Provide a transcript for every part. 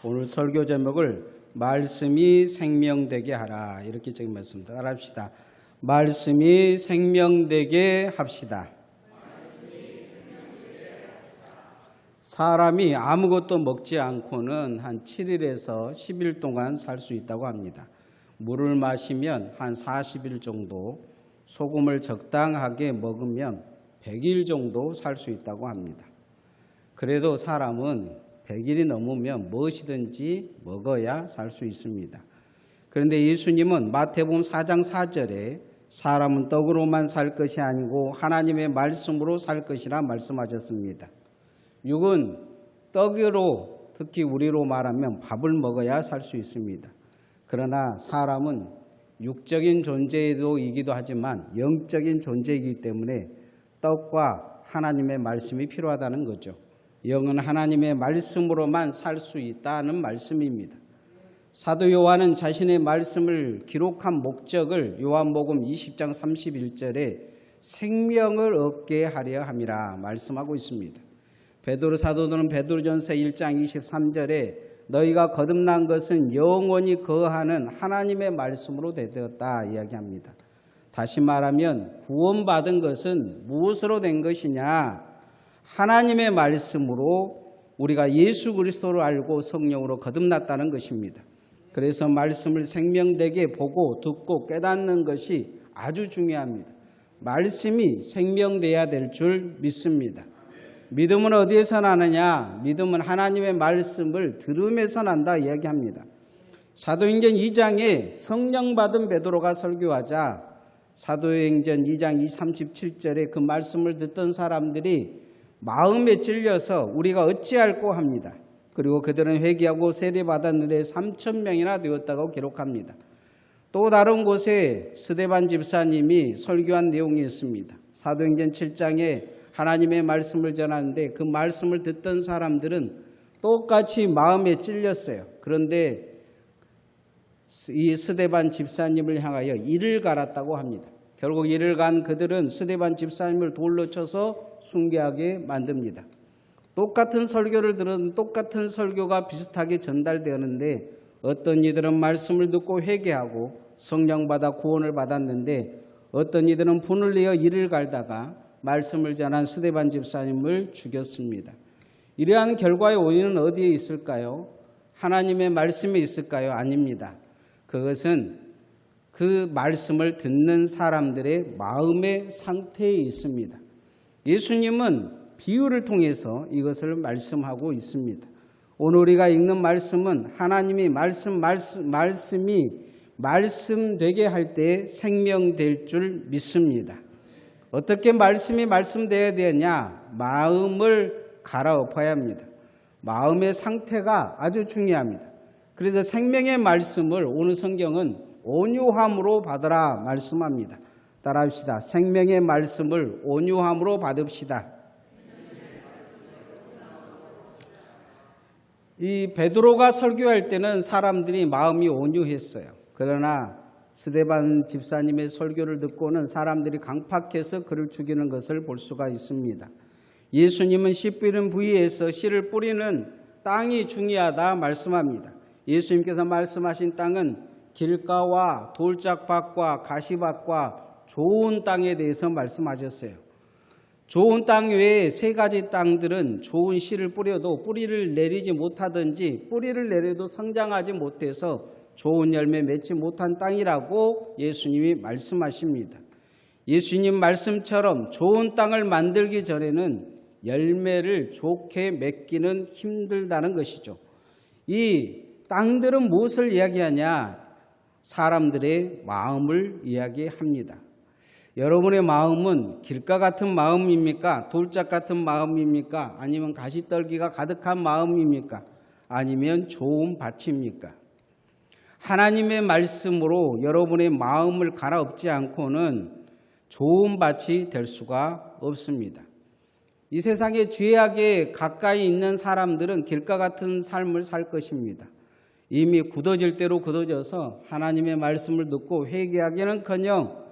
오늘 설교 제목을 말씀이 생명되게 하라 이렇게 적은 말씀입니다. 따라합시다. 말씀이 생명되게 합시다. 사람이 아무것도 먹지 않고는 한 7일에서 10일 동안 살 수 있다고 합니다. 물을 마시면 한 40일 정도, 소금을 적당하게 먹으면 100일 정도 살 수 있다고 합니다. 그래도 사람은 100일이 넘으면 무엇이든지 먹어야 살 수 있습니다. 그런데 예수님은 마태복음 4장 4절에 사람은 떡으로만 살 것이 아니고 하나님의 말씀으로 살 것이라 말씀하셨습니다. 육은 떡으로, 특히 우리로 말하면 밥을 먹어야 살 수 있습니다. 그러나 사람은 육적인 존재이기도 하지만 영적인 존재이기 때문에 떡과 하나님의 말씀이 필요하다는 거죠. 영은 하나님의 말씀으로만 살 수 있다는 말씀입니다. 사도 요한은 자신의 말씀을 기록한 목적을 요한복음 20장 31절에 생명을 얻게 하려 함이라 말씀하고 있습니다. 베드로 사도는 베드로전서 1장 23절에 너희가 거듭난 것은 영원히 거하는 하나님의 말씀으로 되었다 이야기합니다. 다시 말하면 구원받은 것은 무엇으로 된 것이냐? 하나님의 말씀으로 우리가 예수 그리스도를 알고 성령으로 거듭났다는 것입니다. 그래서 말씀을 생명되게 보고 듣고 깨닫는 것이 아주 중요합니다. 말씀이 생명돼야 될 줄 믿습니다. 믿음은 어디에서 나느냐? 믿음은 하나님의 말씀을 들음에서 난다 이야기합니다. 사도행전 2장에 성령 받은 베드로가 설교하자 사도행전 2장 37절에 그 말씀을 듣던 사람들이 마음에 찔려서 우리가 어찌할꼬 합니다. 그리고 그들은 회개하고 세례받았는데 3,000명이나 되었다고 기록합니다. 또 다른 곳에 스데반 집사님이 설교한 내용이 있습니다. 사도행전 7장에 하나님의 말씀을 전하는데 그 말씀을 듣던 사람들은 똑같이 마음에 찔렸어요. 그런데 이 스데반 집사님을 향하여 이를 갈았다고 합니다. 결국 이를 간 그들은 스데반 집사님을 돌로 쳐서 순교하게 만듭니다. 똑같은 설교를 들은 똑같은 설교가 비슷하게 전달되었는데 어떤 이들은 말씀을 듣고 회개하고 성령 받아 구원을 받았는데 어떤 이들은 분을 내어 이를 갈다가 말씀을 전한 스데반 집사님을 죽였습니다. 이러한 결과의 원인은 어디에 있을까요? 하나님의 말씀에 있을까요? 아닙니다. 그것은 그 말씀을 듣는 사람들의 마음의 상태에 있습니다. 예수님은 비유를 통해서 이것을 말씀하고 있습니다. 오늘 우리가 읽는 말씀은 하나님이 말씀이 말씀되게 할 때 생명될 줄 믿습니다. 어떻게 말씀이 말씀되어야 되느냐? 마음을 갈아엎어야 합니다. 마음의 상태가 아주 중요합니다. 그래서 생명의 말씀을 오늘 성경은 온유함으로 받으라 말씀합니다. 따라합시다. 생명의 말씀을 온유함으로 받읍시다. 이 베드로가 설교할 때는 사람들이 마음이 온유했어요. 그러나 스데반 집사님의 설교를 듣고는 사람들이 강팍해서 그를 죽이는 것을 볼 수가 있습니다. 예수님은 씨 뿌리는 부위에서 씨를 뿌리는 땅이 중요하다 말씀합니다. 예수님께서 말씀하신 땅은 길가와 돌짝밭과 가시밭과 좋은 땅에 대해서 말씀하셨어요. 좋은 땅 외에 세 가지 땅들은 좋은 씨를 뿌려도 뿌리를 내리지 못하든지 뿌리를 내려도 성장하지 못해서 좋은 열매 맺지 못한 땅이라고 예수님이 말씀하십니다. 예수님 말씀처럼 좋은 땅을 만들기 전에는 열매를 좋게 맺기는 힘들다는 것이죠. 이 땅들은 무엇을 이야기하냐? 사람들의 마음을 이야기합니다. 여러분의 마음은 길가 같은 마음입니까? 돌짝 같은 마음입니까? 아니면 가시떨기가 가득한 마음입니까? 아니면 좋은 밭입니까? 하나님의 말씀으로 여러분의 마음을 갈아엎지 않고는 좋은 밭이 될 수가 없습니다. 이 세상에 죄악에 가까이 있는 사람들은 길가 같은 삶을 살 것입니다. 이미 굳어질 대로 굳어져서 하나님의 말씀을 듣고 회개하기는커녕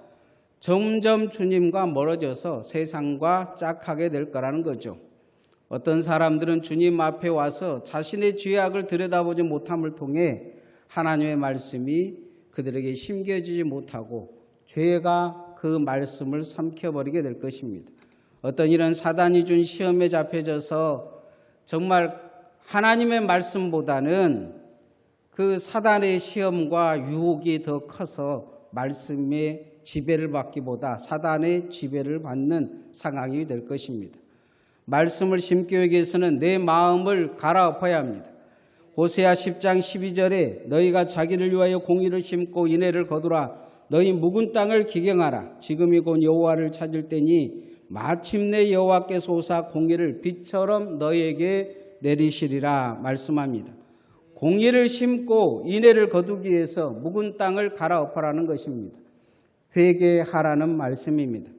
점점 주님과 멀어져서 세상과 짝하게 될 거라는 거죠. 어떤 사람들은 주님 앞에 와서 자신의 죄악을 들여다보지 못함을 통해 하나님의 말씀이 그들에게 심겨지지 못하고 죄가 그 말씀을 삼켜버리게 될 것입니다. 어떤 일은 사단이 준 시험에 잡혀져서 정말 하나님의 말씀보다는 그 사단의 시험과 유혹이 더 커서 말씀의 지배를 받기보다 사단의 지배를 받는 상황이 될 것입니다. 말씀을 심기 위해서는 내 마음을 갈아엎어야 합니다. 호세아 10장 12절에 너희가 자기를 위하여 공의를 심고 인애를 거두라. 너희 묵은 땅을 기경하라. 지금이 곧 여호와를 찾을 때니 마침내 여호와께서 오사 공의를 빛처럼 너희에게 내리시리라 말씀합니다. 공의를 심고 인애를 거두기 위해서 묵은 땅을 갈아엎으라는 것입니다. 회개하라는 말씀입니다.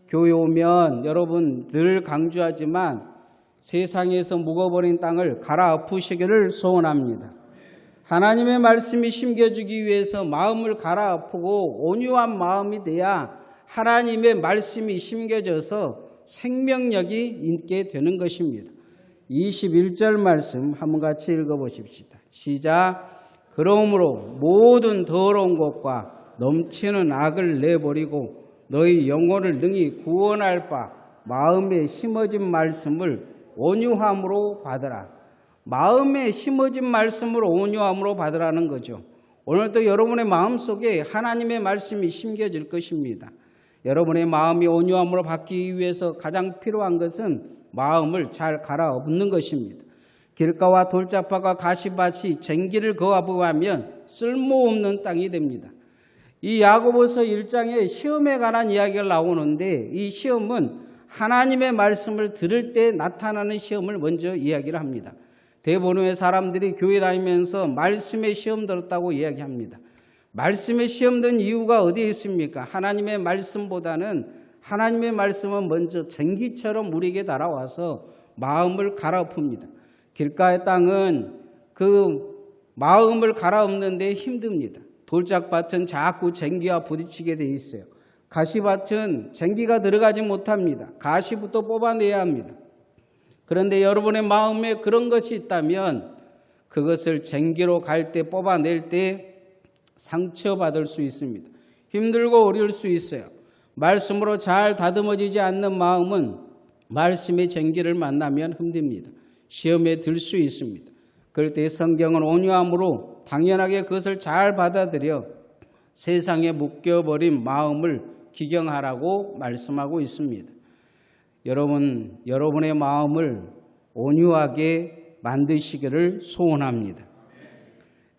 교회 오면 여러분 늘 강조하지만 세상에서 묵어버린 땅을 갈아엎으시기를 소원합니다. 하나님의 말씀이 심겨주기 위해서 마음을 갈아엎고 온유한 마음이 돼야 하나님의 말씀이 심겨져서 생명력이 있게 되는 것입니다. 21절 말씀 한번 같이 읽어보십시다. 시작. 그러므로 모든 더러운 것과 넘치는 악을 내버리고 너희 영혼을 능히 구원할 바 마음에 심어진 말씀을 온유함으로 받으라. 마음에 심어진 말씀을 온유함으로 받으라는 거죠. 오늘도 여러분의 마음속에 하나님의 말씀이 심겨질 것입니다. 여러분의 마음이 온유함으로 받기 위해서 가장 필요한 것은 마음을 잘 갈아엎는 것입니다. 길가와 돌짝파가 가시밭이 쟁기를 거부하면 쓸모없는 땅이 됩니다. 이 야고보서 1장에 시험에 관한 이야기가 나오는데 이 시험은 하나님의 말씀을 들을 때 나타나는 시험을 먼저 이야기를 합니다. 대부분의 사람들이 교회 다니면서 말씀의 시험 들었다고 이야기합니다. 말씀의 시험 든 이유가 어디에 있습니까? 하나님의 말씀보다는 하나님의 말씀은 먼저 쟁기처럼 우리에게 날아와서 마음을 갈아엎습니다. 길가의 땅은 그 마음을 갈아엎는 데 힘듭니다. 돌짝밭은 자꾸 쟁기와 부딪히게 돼 있어요. 가시밭은 쟁기가 들어가지 못합니다. 가시부터 뽑아내야 합니다. 그런데 여러분의 마음에 그런 것이 있다면 그것을 쟁기로 갈 때 뽑아낼 때 상처받을 수 있습니다. 힘들고 어려울 수 있어요. 말씀으로 잘 다듬어지지 않는 마음은 말씀의 쟁기를 만나면 힘듭니다. 시험에 들 수 있습니다. 그럴 때 성경은 온유함으로 당연하게 그것을 잘 받아들여 세상에 묶여버린 마음을 기경하라고 말씀하고 있습니다. 여러분의 마음을 온유하게 만드시기를 소원합니다.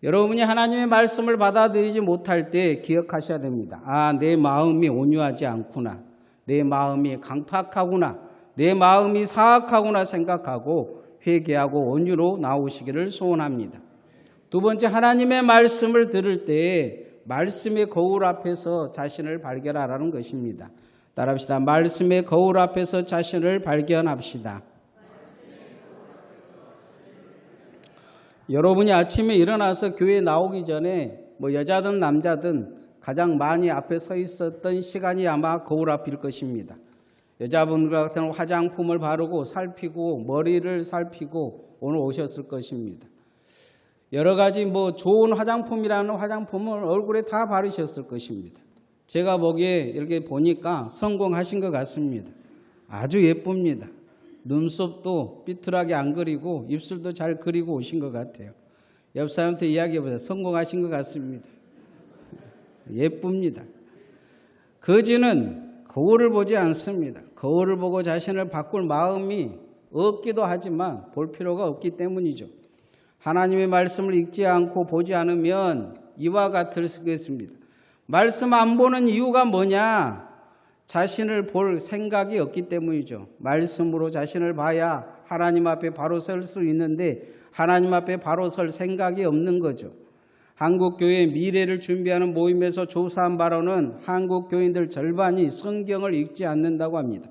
여러분이 하나님의 말씀을 받아들이지 못할 때 기억하셔야 됩니다. 내 마음이 온유하지 않구나. 내 마음이 강팍하구나. 내 마음이 사악하구나 생각하고 회개하고 온유로 나오시기를 소원합니다. 두 번째, 하나님의 말씀을 들을 때 말씀의 거울 앞에서 자신을 발견하라는 것입니다. 따라합시다. 말씀의 거울 앞에서 자신을 발견합시다. 여러분이 아침에 일어나서 교회에 나오기 전에 여자든 남자든 가장 많이 앞에 서 있었던 시간이 아마 거울 앞일 것입니다. 여자분 같은 화장품을 바르고 살피고 머리를 살피고 오늘 오셨을 것입니다. 여러 가지 좋은 화장품이라는 화장품을 얼굴에 다 바르셨을 것입니다. 제가 보기에 이렇게 보니까 성공하신 것 같습니다. 아주 예쁩니다. 눈썹도 삐뚤하게 안 그리고 입술도 잘 그리고 오신 것 같아요. 옆 사람한테 이야기해보세요. 성공하신 것 같습니다. 예쁩니다. 거지는 거울을 보지 않습니다. 거울을 보고 자신을 바꿀 마음이 없기도 하지만 볼 필요가 없기 때문이죠. 하나님의 말씀을 읽지 않고 보지 않으면 이와 같겠습니다. 말씀 안 보는 이유가 뭐냐? 자신을 볼 생각이 없기 때문이죠. 말씀으로 자신을 봐야 하나님 앞에 바로 설 수 있는데 하나님 앞에 바로 설 생각이 없는 거죠. 한국교회 미래를 준비하는 모임에서 조사한 바로는 한국 교인들 절반이 성경을 읽지 않는다고 합니다.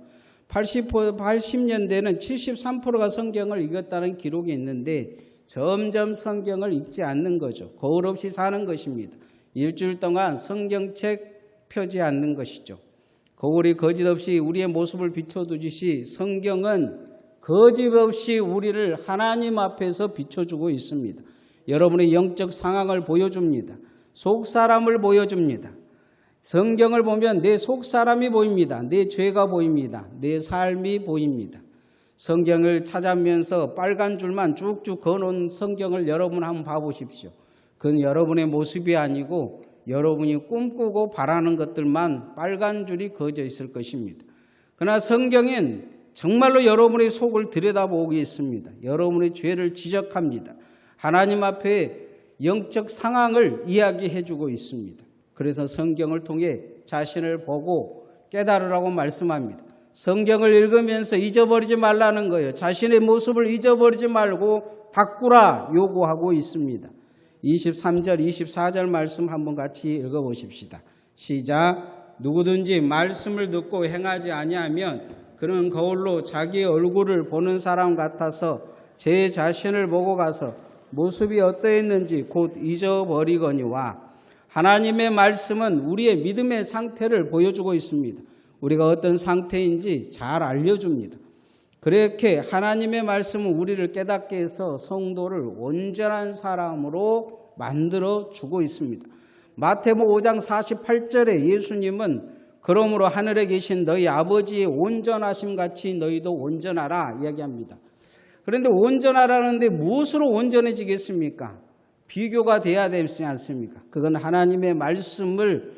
80년대에는 73%가 성경을 읽었다는 기록이 있는데 점점 성경을 읽지 않는 거죠. 거울 없이 사는 것입니다. 일주일 동안 성경책 펴지 않는 것이죠. 거울이 거짓없이 우리의 모습을 비춰두듯이 성경은 거짓없이 우리를 하나님 앞에서 비춰주고 있습니다. 여러분의 영적 상황을 보여줍니다. 속사람을 보여줍니다. 성경을 보면 내 속사람이 보입니다. 내 죄가 보입니다. 내 삶이 보입니다. 성경을 찾아면서 빨간 줄만 쭉쭉 그어놓은 성경을 여러분 한번 봐보십시오. 그건 여러분의 모습이 아니고 여러분이 꿈꾸고 바라는 것들만 빨간 줄이 그어져 있을 것입니다. 그러나 성경엔 정말로 여러분의 속을 들여다보고 있습니다. 여러분의 죄를 지적합니다. 하나님 앞에 영적 상황을 이야기해주고 있습니다. 그래서 성경을 통해 자신을 보고 깨달으라고 말씀합니다. 성경을 읽으면서 잊어버리지 말라는 거예요. 자신의 모습을 잊어버리지 말고 바꾸라 요구하고 있습니다. 23절, 24절 말씀 한번 같이 읽어보십시다. 시작. 누구든지 말씀을 듣고 행하지 아니하면 그는 거울로 자기의 얼굴을 보는 사람 같아서 제 자신을 보고 가서 모습이 어떠했는지 곧 잊어버리거니와. 하나님의 말씀은 우리의 믿음의 상태를 보여주고 있습니다. 우리가 어떤 상태인지 잘 알려줍니다. 그렇게 하나님의 말씀은 우리를 깨닫게 해서 성도를 온전한 사람으로 만들어주고 있습니다. 마태복음 5장 48절에 예수님은 그러므로 하늘에 계신 너희 아버지의 온전하심 같이 너희도 온전하라 이야기합니다. 그런데 온전하라는데 무엇으로 온전해지겠습니까? 비교가 돼야 되지 않습니까? 그건 하나님의 말씀을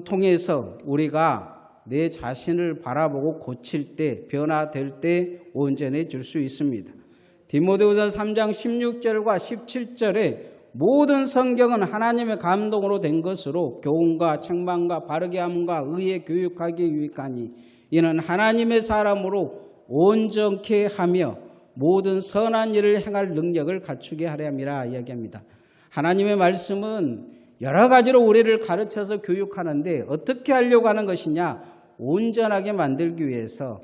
통해서 우리가 내 자신을 바라보고 고칠 때, 변화될 때 온전해질 수 있습니다. 디모데후서 3장 16절과 17절에 모든 성경은 하나님의 감동으로 된 것으로 교훈과 책망과 바르게 함과 의에 교육하기에 유익하니 이는 하나님의 사람으로 온전케 하며 모든 선한 일을 행할 능력을 갖추게 하려 이야기합니다. 하나님의 말씀은 여러 가지로 우리를 가르쳐서 교육하는데 어떻게 하려고 하는 것이냐? 온전하게 만들기 위해서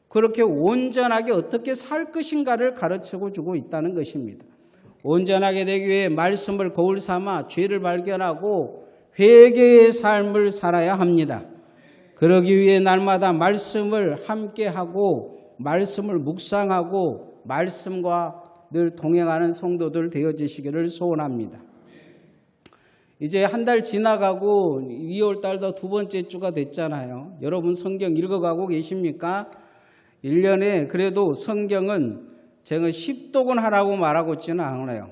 그렇게 온전하게 어떻게 살 것인가를 가르치고 주고 있다는 것입니다. 온전하게 되기 위해 말씀을 거울 삼아 죄를 발견하고 회개의 삶을 살아야 합니다. 그러기 위해 날마다 말씀을 함께하고 말씀을 묵상하고 말씀과 늘 동행하는 성도들 되어지시기를 소원합니다. 이제 한 달 지나가고 2월 달도 두 번째 주가 됐잖아요. 여러분 성경 읽어가고 계십니까? 1년에 그래도 성경은 제가 10독은 하라고 말하고 있지는 않아요.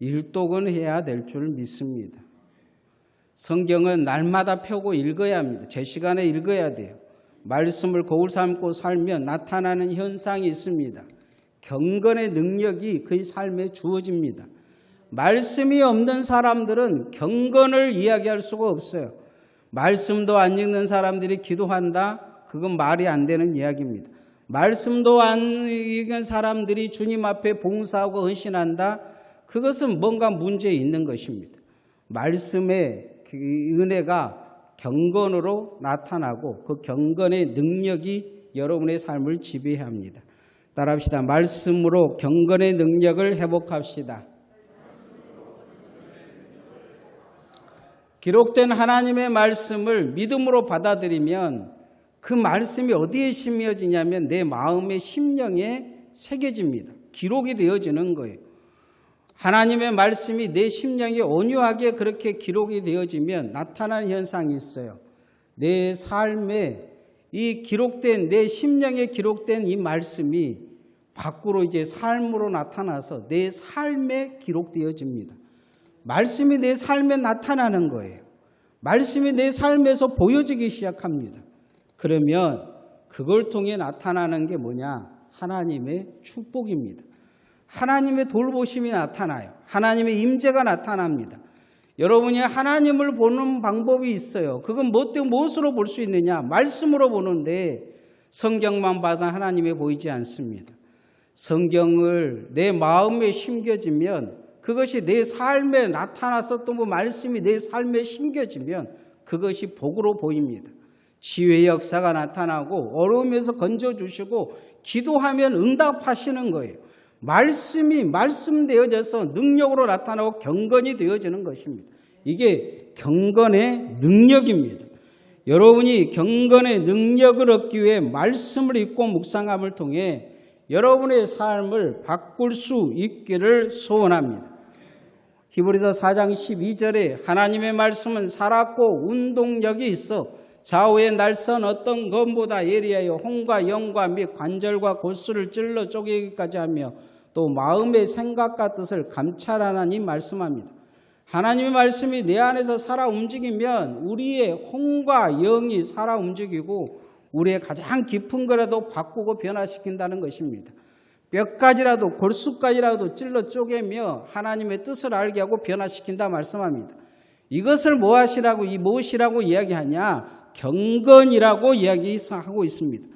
1독은 해야 될 줄 믿습니다. 성경은 날마다 펴고 읽어야 합니다. 제 시간에 읽어야 돼요. 말씀을 거울 삼고 살면 나타나는 현상이 있습니다. 경건의 능력이 그의 삶에 주어집니다. 말씀이 없는 사람들은 경건을 이야기할 수가 없어요. 말씀도 안 읽는 사람들이 기도한다? 그건 말이 안 되는 이야기입니다. 말씀도 안 읽은 사람들이 주님 앞에 봉사하고 헌신한다? 그것은 뭔가 문제 있는 것입니다. 말씀의 은혜가 경건으로 나타나고 그 경건의 능력이 여러분의 삶을 지배해야 합니다. 따라합시다. 말씀으로 경건의 능력을 회복합시다. 기록된 하나님의 말씀을 믿음으로 받아들이면 그 말씀이 어디에 심어지냐면 내 마음의 심령에 새겨집니다. 기록이 되어지는 거예요. 하나님의 말씀이 내 심령에 온유하게 그렇게 기록이 되어지면 나타나는 현상이 있어요. 내 삶에 이 기록된 내 심령에 기록된 이 말씀이 밖으로 이제 삶으로 나타나서 내 삶에 기록되어집니다. 말씀이 내 삶에 나타나는 거예요. 말씀이 내 삶에서 보여지기 시작합니다. 그러면 그걸 통해 나타나는 게 뭐냐? 하나님의 축복입니다. 하나님의 돌보심이 나타나요. 하나님의 임재가 나타납니다. 여러분이 하나님을 보는 방법이 있어요. 그건 무엇으로 볼 수 있느냐? 말씀으로 보는데 성경만 봐서 하나님이 보이지 않습니다. 성경을 내 마음에 심겨지면 그것이 내 삶에 나타났었던 그 말씀이 내 삶에 심겨지면 그것이 복으로 보입니다. 치유의 역사가 나타나고 어려움에서 건져주시고 기도하면 응답하시는 거예요. 말씀이 말씀되어져서 능력으로 나타나고 경건이 되어지는 것입니다. 이게 경건의 능력입니다. 여러분이 경건의 능력을 얻기 위해 말씀을 읽고 묵상함을 통해 여러분의 삶을 바꿀 수 있기를 소원합니다. 히브리서 4장 12절에 하나님의 말씀은 살았고 운동력이 있어 좌우의 날선 어떤 검보다 예리하여 혼과 영과 및 관절과 골수를 찔러 쪼개기까지 하며 또 마음의 생각과 뜻을 감찰하나니 말씀합니다. 하나님의 말씀이 내 안에서 살아 움직이면 우리의 혼과 영이 살아 움직이고 우리의 가장 깊은 거라도 바꾸고 변화시킨다는 것입니다. 뼈까지라도 골수까지라도 찔러 쪼개며 하나님의 뜻을 알게 하고 변화시킨다 말씀합니다. 이것을 무엇이라고 이야기하냐? 경건이라고 이야기하고 있습니다.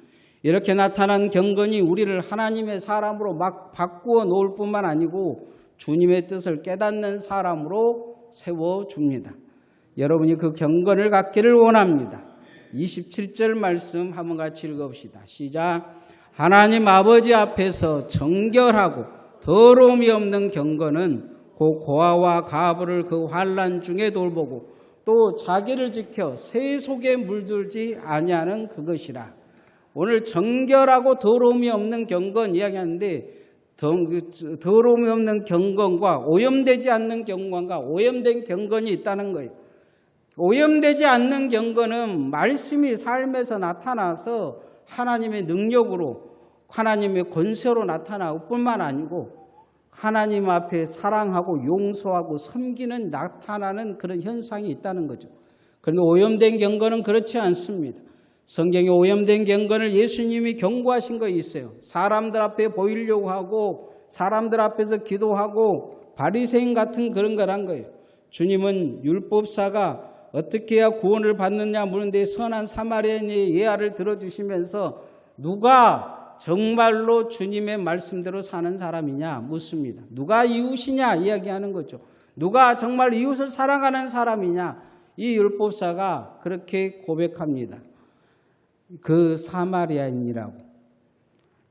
이렇게 나타난 경건이 우리를 하나님의 사람으로 막 바꾸어 놓을 뿐만 아니고 주님의 뜻을 깨닫는 사람으로 세워줍니다. 여러분이 그 경건을 갖기를 원합니다. 27절 말씀 한번 같이 읽어봅시다. 시작. 하나님 아버지 앞에서 정결하고 더러움이 없는 경건은 그 고아와 가부를 그 환난 중에 돌보고 또 자기를 지켜 새 속에 물들지 아니하는 그것이라. 오늘 정결하고 더러움이 없는 경건 이야기하는데 더러움이 없는 경건과 오염되지 않는 경건과 오염된 경건이 있다는 거예요. 오염되지 않는 경건은 말씀이 삶에서 나타나서 하나님의 능력으로 하나님의 권세로 나타나고 뿐만 아니고 하나님 앞에 사랑하고 용서하고 섬기는 나타나는 그런 현상이 있다는 거죠. 그런데 오염된 경건은 그렇지 않습니다. 성경에 오염된 경건을 예수님이 경고하신 거 있어요. 사람들 앞에 보이려고 하고 사람들 앞에서 기도하고 바리새인 같은 그런 거란 거예요. 주님은 율법사가 어떻게 해야 구원을 받느냐 물는데 선한 사마리아인의 예화를 들어주시면서 누가 정말로 주님의 말씀대로 사는 사람이냐 묻습니다. 누가 이웃이냐 이야기하는 거죠. 누가 정말 이웃을 사랑하는 사람이냐. 이 율법사가 그렇게 고백합니다. 그 사마리아인이라고.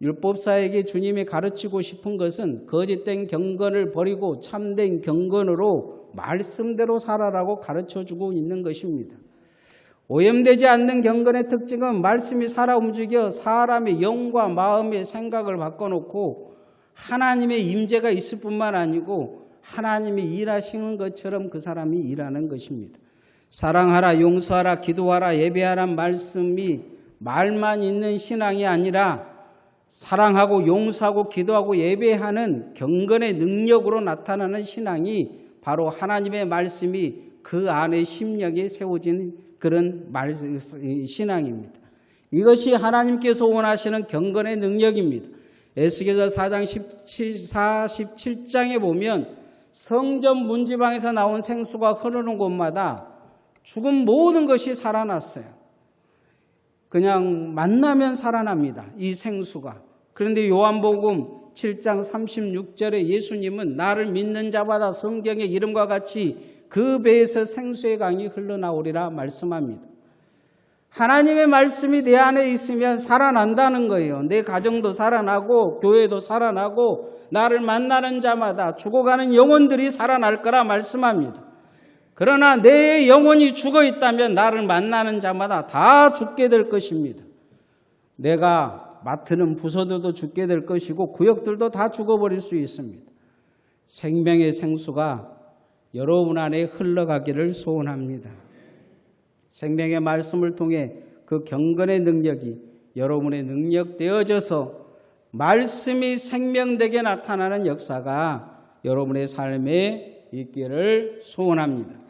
율법사에게 주님이 가르치고 싶은 것은 거짓된 경건을 버리고 참된 경건으로 말씀대로 살아라고 가르쳐주고 있는 것입니다. 오염되지 않는 경건의 특징은 말씀이 살아 움직여 사람의 영과 마음의 생각을 바꿔놓고 하나님의 임재가 있을 뿐만 아니고 하나님이 일하시는 것처럼 그 사람이 일하는 것입니다. 사랑하라, 용서하라, 기도하라, 예배하란 말씀이 말만 있는 신앙이 아니라 사랑하고 용서하고 기도하고 예배하는 경건의 능력으로 나타나는 신앙이 바로 하나님의 말씀이 그 안에 심령에 세워진 그런 신앙입니다. 이것이 하나님께서 원하시는 경건의 능력입니다. 에스겔서 4장 47장에 보면 성전 문지방에서 나온 생수가 흐르는 곳마다 죽은 모든 것이 살아났어요. 그냥 만나면 살아납니다. 이 생수가. 그런데 요한복음 7장 36절에 예수님은 나를 믿는 자마다 성경의 이름과 같이 그 배에서 생수의 강이 흘러나오리라 말씀합니다. 하나님의 말씀이 내 안에 있으면 살아난다는 거예요. 내 가정도 살아나고 교회도 살아나고 나를 만나는 자마다 죽어가는 영혼들이 살아날 거라 말씀합니다. 그러나 내 영혼이 죽어 있다면 나를 만나는 자마다 다 죽게 될 것입니다. 내가 맡는 부서들도 죽게 될 것이고 구역들도 다 죽어버릴 수 있습니다. 생명의 생수가 여러분 안에 흘러가기를 소원합니다. 생명의 말씀을 통해 그 경건의 능력이 여러분의 능력 되어져서 말씀이 생명되게 나타나는 역사가 여러분의 삶에 있기를 소원합니다.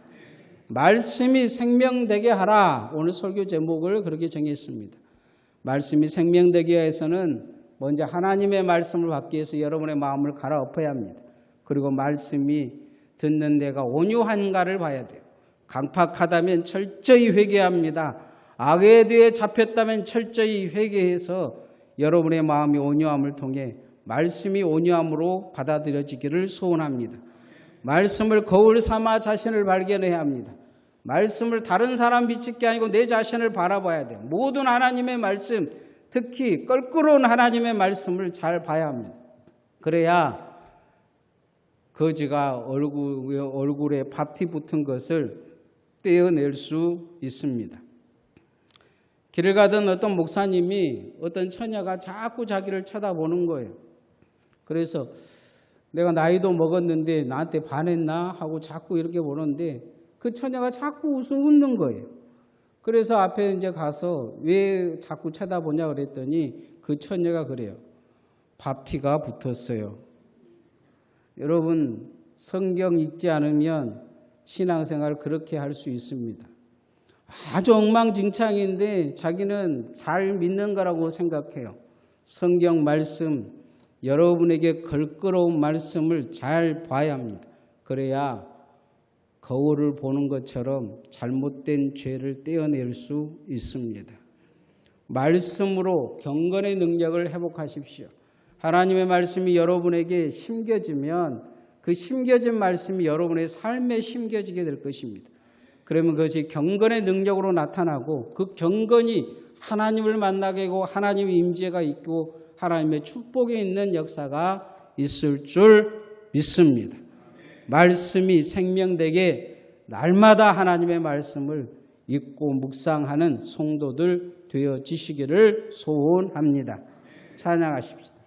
말씀이 생명되게 하라. 오늘 설교 제목을 그렇게 정했습니다. 말씀이 생명되게 위해서는 먼저 하나님의 말씀을 받기 위해서 여러분의 마음을 갈아엎어야 합니다. 그리고 말씀이 듣는 데가 온유한가를 봐야 돼요. 강팍하다면 철저히 회개합니다. 악에 대해 잡혔다면 철저히 회개해서 여러분의 마음이 온유함을 통해 말씀이 온유함으로 받아들여지기를 소원합니다. 말씀을 거울 삼아 자신을 발견해야 합니다. 말씀을 다른 사람 비칠 게 아니고 내 자신을 바라봐야 돼요. 모든 하나님의 말씀, 특히 껄끄러운 하나님의 말씀을 잘 봐야 합니다. 그래야 거지가 얼굴에 밥티 붙은 것을 떼어낼 수 있습니다. 길을 가던 어떤 목사님이 어떤 처녀가 자꾸 자기를 쳐다보는 거예요. 그래서 내가 나이도 먹었는데 나한테 반했나 하고 자꾸 이렇게 보는데 그 처녀가 자꾸 웃는 거예요. 그래서 앞에 이제 가서 왜 자꾸 쳐다보냐 그랬더니 그 처녀가 그래요. 밥티가 붙었어요. 여러분, 성경 읽지 않으면 신앙생활 그렇게 할 수 있습니다. 아주 엉망진창인데 자기는 잘 믿는 거라고 생각해요. 성경 말씀, 여러분에게 걸끄러운 말씀을 잘 봐야 합니다. 그래야 거울을 보는 것처럼 잘못된 죄를 떼어낼 수 있습니다. 말씀으로 경건의 능력을 회복하십시오. 하나님의 말씀이 여러분에게 심겨지면 그 심겨진 말씀이 여러분의 삶에 심겨지게 될 것입니다. 그러면 그것이 경건의 능력으로 나타나고 그 경건이 하나님을 만나게 하고 하나님의 임재가 있고 하나님의 축복이 있는 역사가 있을 줄 믿습니다. 말씀이 생명되게 날마다 하나님의 말씀을 읽고 묵상하는 성도들 되어지시기를 소원합니다. 찬양하십시다.